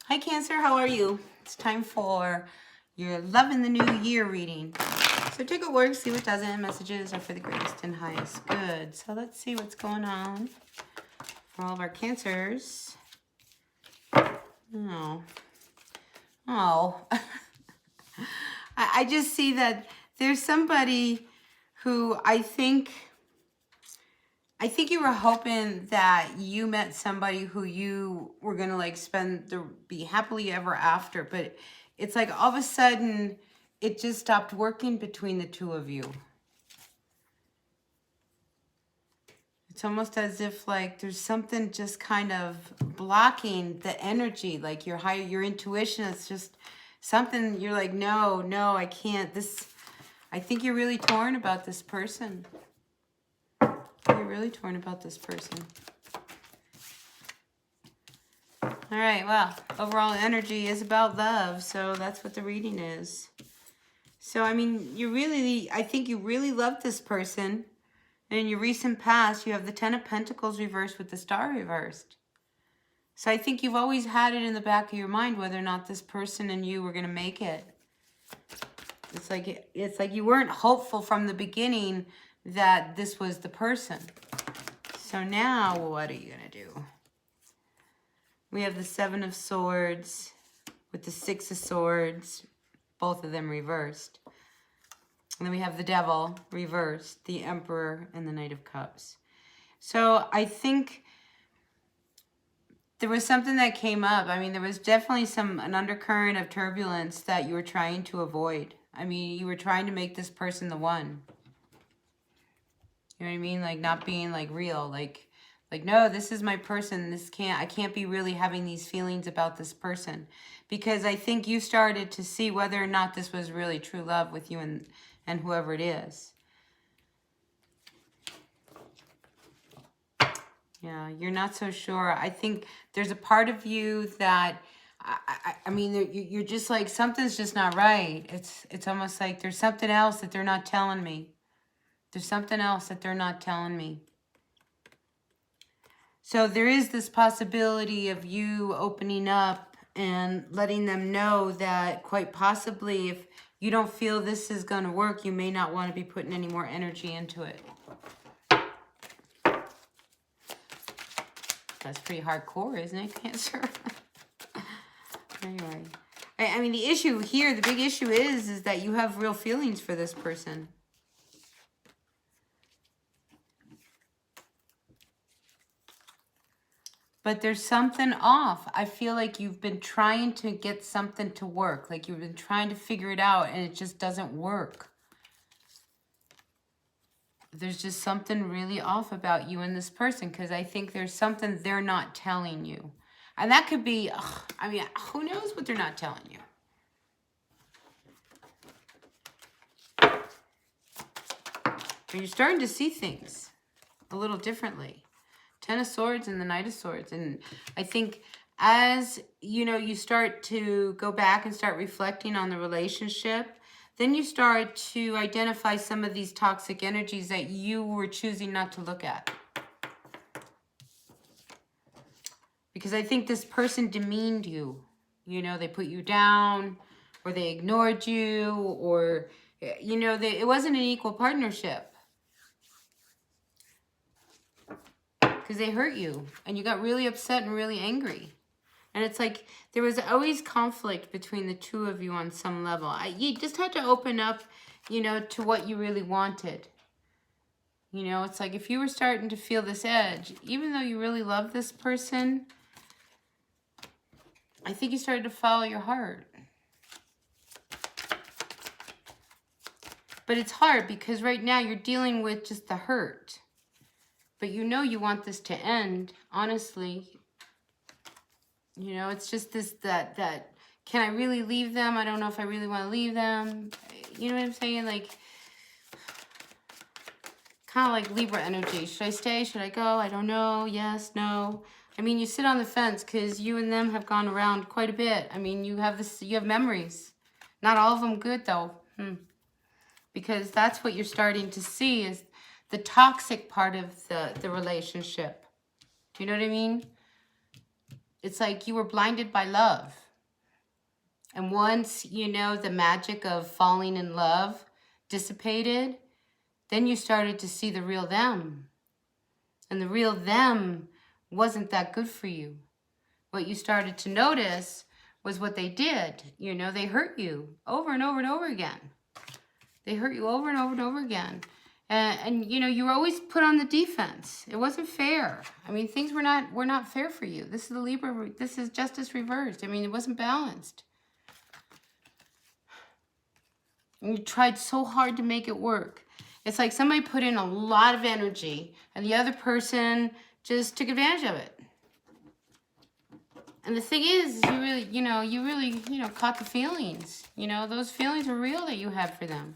Hi Cancer, how are you? It's time for your Love in the New Year reading. So take a word, see what doesn't. Messages are for the greatest and highest good. So let's see what's going on for all of our Cancers. Oh. I just see that there's somebody who I think you were hoping that you met somebody who you were going to like be happily ever after. But it's like all of a sudden it just stopped working between the two of you. It's almost as if like there's something just kind of blocking the energy, like your intuition. It's just something you're like, no, I can't. I think you're really torn about this person. You're really torn about this person. All right, well, overall energy is about love, so that's what the reading is. So, I mean, I think you really love this person. And in your recent past, you have the Ten of Pentacles reversed with the Star reversed. So I think you've always had it in the back of your mind whether or not this person and you were going to make it. It's like you weren't hopeful from the beginning that this was the person. So now, what are you going to do? We have the Seven of Swords with the Six of Swords, both of them reversed. And then we have the Devil reversed, the Emperor, and the Knight of Cups. So I think there was something that came up. I mean, there was definitely an undercurrent of turbulence that you were trying to avoid. I mean, you were trying to make this person the one. You know what I mean? Like not being like real, like no, this is my person. I can't be really having these feelings about this person, because I think you started to see whether or not this was really true love with you and whoever it is. Yeah, you're not so sure. I think there's a part of you that, I mean, you're just like, something's just not right. It's almost like there's something else that they're not telling me. There's something else that they're not telling me. So there is this possibility of you opening up and letting them know that quite possibly if you don't feel this is going to work, you may not want to be putting any more energy into it. That's pretty hardcore, isn't it, Cancer? Anyway. I mean, the issue here, the big issue is that you have real feelings for this person. But there's something off. I feel like you've been trying to get something to work. Like you've been trying to figure it out and it just doesn't work. There's just something really off about you and this person, because I think there's something they're not telling you. And that could be, I mean, who knows what they're not telling you? But you're starting to see things a little differently. Ten of Swords and the Knight of Swords. And I think as, you start to go back and start reflecting on the relationship, then you start to identify some of these toxic energies that you were choosing not to look at. Because I think this person demeaned you. They put you down, or they ignored you, or, it wasn't an equal partnership. Because they hurt you and you got really upset and really angry. And it's like there was always conflict between the two of you on some level. You just had to open up, to what you really wanted. It's like if you were starting to feel this edge, even though you really love this person, I think you started to follow your heart. But it's hard because right now you're dealing with just the hurt. But you want this to end, honestly. It's just that can I really leave them? I don't know if I really want to leave them. You know what I'm saying? Like, kind of like Libra energy. Should I stay? Should I go? I don't know. Yes, no. I mean, you sit on the fence because you and them have gone around quite a bit. I mean, you have memories. Not all of them good, though. Because that's what you're starting to see is the toxic part of the relationship. Do you know what I mean? it's like you were blinded by love. And once, you know, the magic of falling in love dissipated, then you started to see the real them. And the real them wasn't that good for you. What you started to notice was what they did. You know, they hurt you over and over and over again. They hurt you over and over and over again. And you know, you were always put on the defense. It wasn't fair. I mean, things were not fair for you. This is the Libra, this is justice reversed. I mean, it wasn't balanced. And you tried so hard to make it work. It's like somebody put in a lot of energy and the other person just took advantage of it. And the thing is, you really caught the feelings. You know, those feelings are real that you had for them.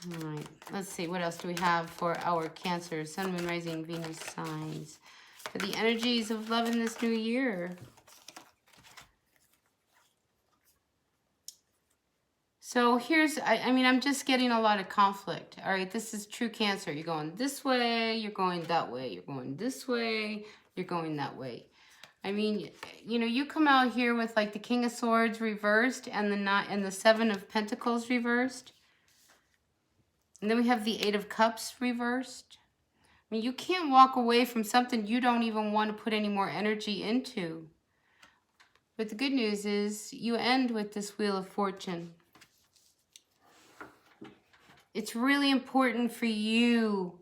All right, let's see. What else do we have for our Cancer, Sun, Moon, Rising, Venus signs? For the energies of love in this new year. So here's, I mean, I'm just getting a lot of conflict. All right, this is true Cancer. You're going this way, you're going that way, you're going this way, you're going that way. I mean, you know, you come out here with like the King of Swords reversed and the Seven of Pentacles reversed. And then we have the Eight of Cups reversed. I mean, you can't walk away from something you don't even want to put any more energy into. But the good news is you end with this Wheel of Fortune. It's really important for you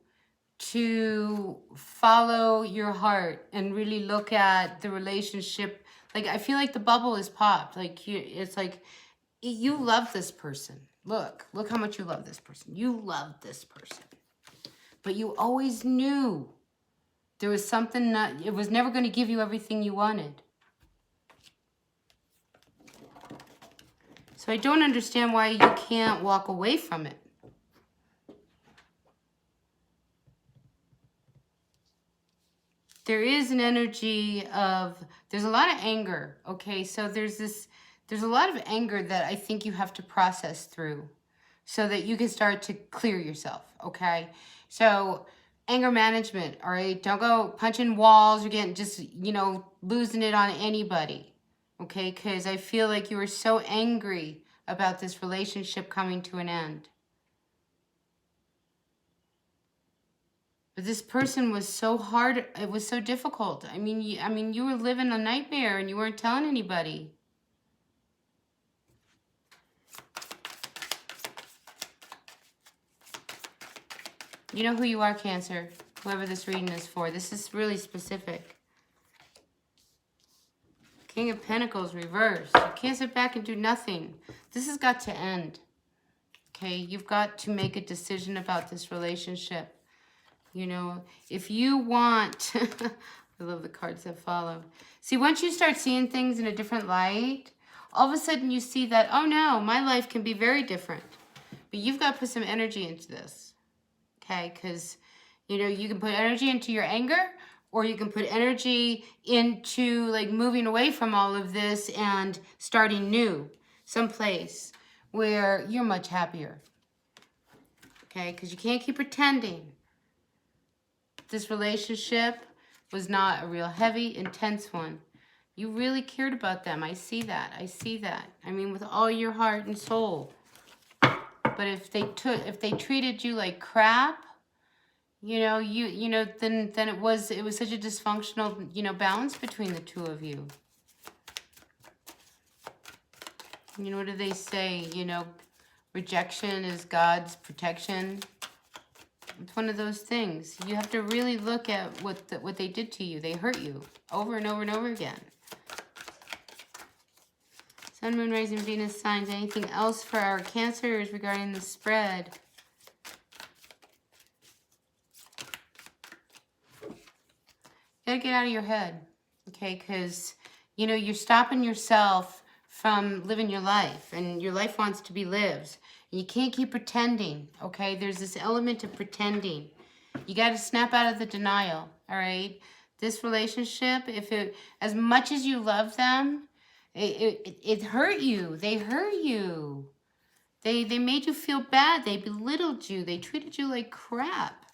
to follow your heart and really look at the relationship. Like, I feel like the bubble is popped. Like, it's like you love this person. Look how much you love this person. You love this person. But you always knew there was something it was never going to give you everything you wanted. So I don't understand why you can't walk away from it. There is an energy of, there's a lot of anger, okay? So there's a lot of anger that I think you have to process through so that you can start to clear yourself, okay? So anger management, all right? Don't go punching walls or getting just, you know, losing it on anybody, okay? Because I feel like you were so angry about this relationship coming to an end. But this person was so hard. It was so difficult. I mean, you were living a nightmare and you weren't telling anybody. You know who you are, Cancer. Whoever this reading is for. This is really specific. King of Pentacles reversed. You can't sit back and do nothing. This has got to end. Okay, you've got to make a decision about this relationship. You know, if you want, I love the cards that follow. See, once you start seeing things in a different light, all of a sudden you see that, oh no, my life can be very different. But you've got to put some energy into this, okay? Because, you know, you can put energy into your anger, or you can put energy into like moving away from all of this and starting new, someplace where you're much happier, okay? Because you can't keep pretending. This relationship was not a real heavy, intense one. You really cared about them. I see that. I see that. I mean, with all your heart and soul. But if they treated you like crap, you know, then it was such a dysfunctional, you know, balance between the two of you. You know, what do they say? You know, rejection is God's protection. It's one of those things. You have to really look at what they did to you. They hurt you over and over and over again. Sun, Moon, Rising, Venus signs. Anything else for our Cancers regarding the spread? You gotta get out of your head, okay? Because, you know, you're stopping yourself from living your life, and your life wants to be lived. You can't keep pretending, okay? There's this element of pretending. You got to snap out of the denial, all right? This relationship, as much as you love them, it hurt you. They hurt you. They made you feel bad. They belittled you. They treated you like crap.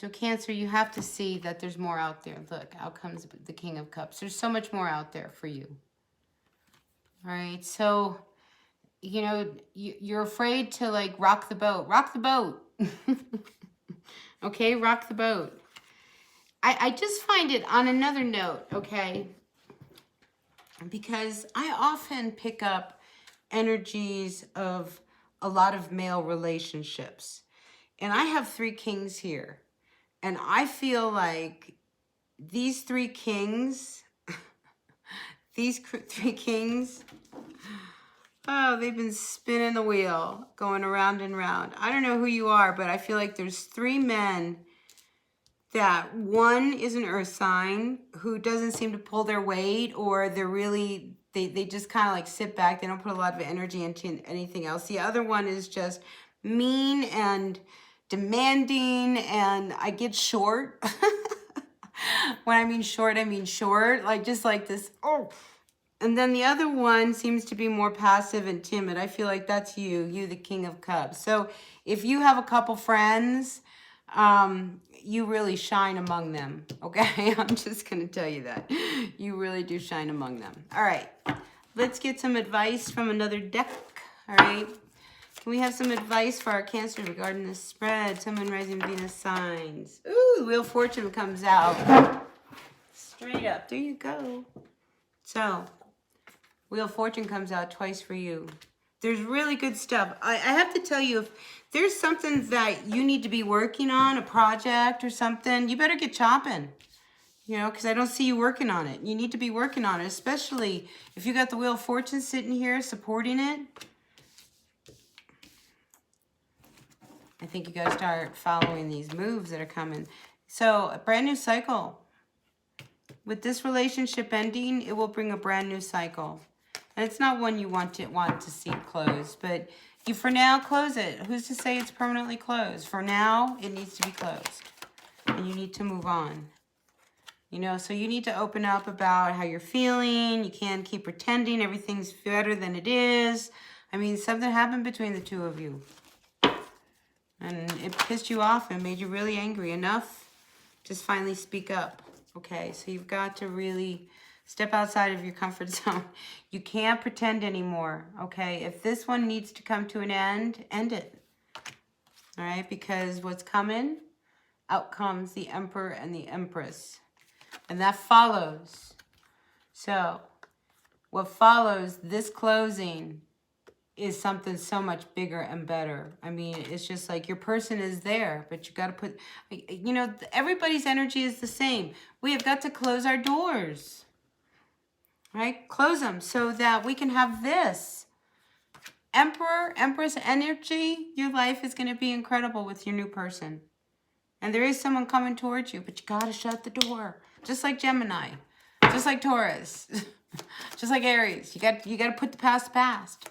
So Cancer, you have to see that there's more out there. Look, out comes the King of Cups. There's so much more out there for you. All right, so, you know, you're afraid to like rock the boat. Rock the boat. Okay, rock the boat. I just find it on another note, okay, because I often pick up energies of a lot of male relationships. And I have 3 kings here. And I feel like these 3 kings, these 3 kings, oh, they've been spinning the wheel, going around and around. I don't know who you are, but I feel like there's 3 men that one is an earth sign who doesn't seem to pull their weight, or they're really, they just kind of like sit back. They don't put a lot of energy into anything else. The other one is just mean and demanding, and I get short. When I mean short, like just like this, oh. And then the other one seems to be more passive and timid. I feel like that's you the King of Cups. So if you have a couple friends, you really shine among them, okay? I'm just going to tell you that. You really do shine among them. All right, let's get some advice from another deck, all right? Can we have some advice for our Cancer regarding this spread? Sun, Moon, Rising, Venus signs. Ooh, the Wheel of Fortune comes out. Straight up, there you go. So, Wheel of Fortune comes out twice for you. There's really good stuff. I have to tell you, if there's something that you need to be working on, a project or something, you better get chopping. You know, because I don't see you working on it. You need to be working on it, especially if you got the Wheel of Fortune sitting here supporting it. I think you got to start following these moves that are coming. So, a brand new cycle. With this relationship ending, it will bring a brand new cycle. And it's not one you want to see closed, but you for now close it. Who's to say it's permanently closed? For now, it needs to be closed. And you need to move on. You know, so you need to open up about how you're feeling. You can't keep pretending everything's better than it is. I mean, something happened between the 2 of you. And it pissed you off and made you really angry. Enough. Just finally speak up. Okay, so you've got to really step outside of your comfort zone. You can't pretend anymore, okay? If this one needs to come to an end, end it. All right, because what's coming, out comes the Emperor and the Empress. And that follows. So, what follows this closing is something so much bigger and better. I mean, it's just like your person is there, but you got to put, you know, everybody's energy is the same. We have got to close our doors, right? Close them so that we can have this. Emperor, Empress energy, your life is going to be incredible with your new person. And there is someone coming towards you, but you got to shut the door. Just like Gemini, just like Taurus, just like Aries. You got to put the past.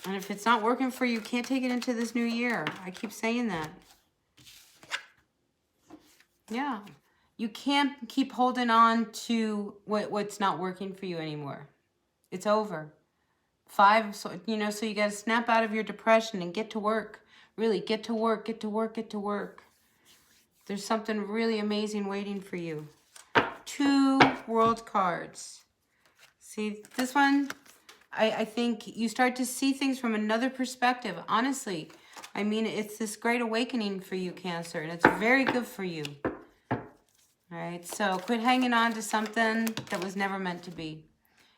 And if it's not working for you, you can't take it into this new year. I keep saying that. Yeah. You can't keep holding on to what's not working for you anymore. It's over. 5, so, you know, so you got to snap out of your depression and get to work. Really, get to work, get to work, get to work. There's something really amazing waiting for you. 2 world cards. See, this one, I think you start to see things from another perspective, honestly. I mean, it's this great awakening for you, Cancer, and it's very good for you. All right, so quit hanging on to something that was never meant to be.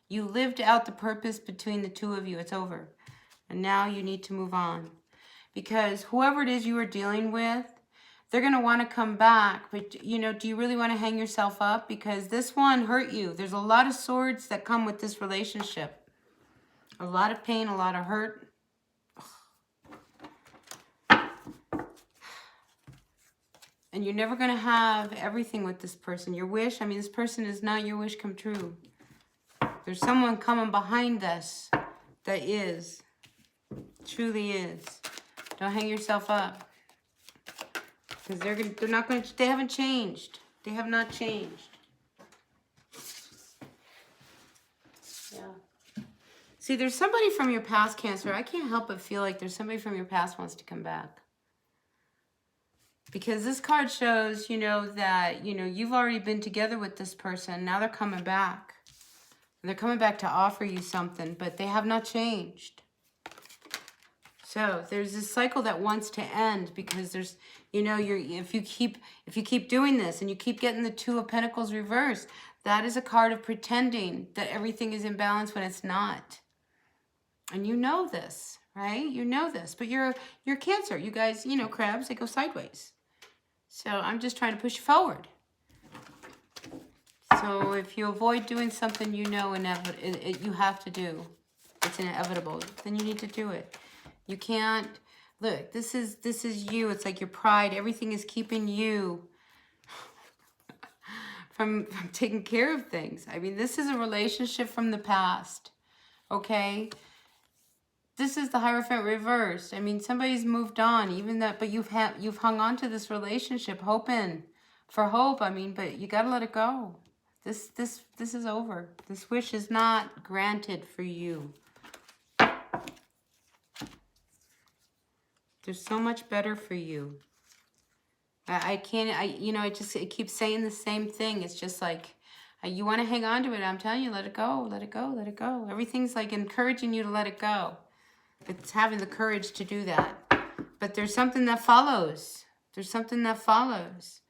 You lived out the purpose between the 2 of you. It's over. And now you need to move on. Because whoever it is you are dealing with, they're going to want to come back. But, you know, do you really want to hang yourself up? Because this one hurt you. There's a lot of swords that come with this relationship. A lot of pain, a lot of hurt. And you're never going to have everything with this person. Your wish, I mean, this person is not your wish come true. There's someone coming behind this that is. Truly is. Don't hang yourself up. Because they're not going to, they haven't changed. They have not changed. Yeah. See, there's somebody from your past, Cancer. I can't help but feel like there's somebody from your past wants to come back. Because this card shows, you know, that, you know, you've already been together with this person. Now they're coming back. They're coming back to offer you something, but they have not changed. So there's this cycle that wants to end because there's, you know, if you keep doing this and you keep getting the Two of Pentacles reversed, that is a card of pretending that everything is in balance when it's not. And you know this, right? You know this, but you're Cancer. You guys, you know, crabs, they go sideways. So I'm just trying to push you forward. So if you avoid doing something you know you have to do, it's inevitable, then you need to do it. You can't, look, this is you. It's like your pride. Everything is keeping you from taking care of things. I mean, this is a relationship from the past, okay? This is the Hierophant reversed. I mean, somebody's moved on, even that, but you've hung on to this relationship, hoping for hope. I mean, but you gotta let it go. This is over. This wish is not granted for you. There's so much better for you. I keep saying the same thing. It's just like, you want to hang on to it. I'm telling you, let it go, let it go, let it go. Everything's like encouraging you to let it go. It's having the courage to do that. But there's something that follows. There's something that follows.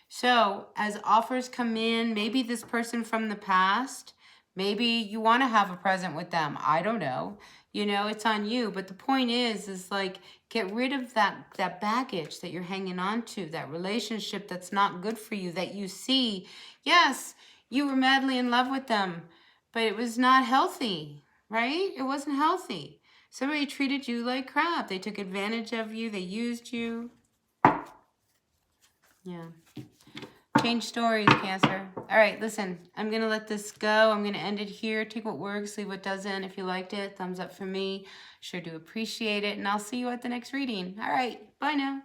So as offers come in, maybe this person from the past, maybe you want to have a present with them. I don't know. You know, it's on you. But the point is like, get rid of that baggage that you're hanging on to, that relationship that's not good for you, that you see. Yes, you were madly in love with them, but it was not healthy, right? It wasn't healthy. Somebody treated you like crap. They took advantage of you. They used you. Yeah. Change stories, Cancer. All right, listen. I'm going to let this go. I'm going to end it here. Take what works, leave what doesn't. If you liked it, thumbs up for me. Sure do appreciate it. And I'll see you at the next reading. All right. Bye now.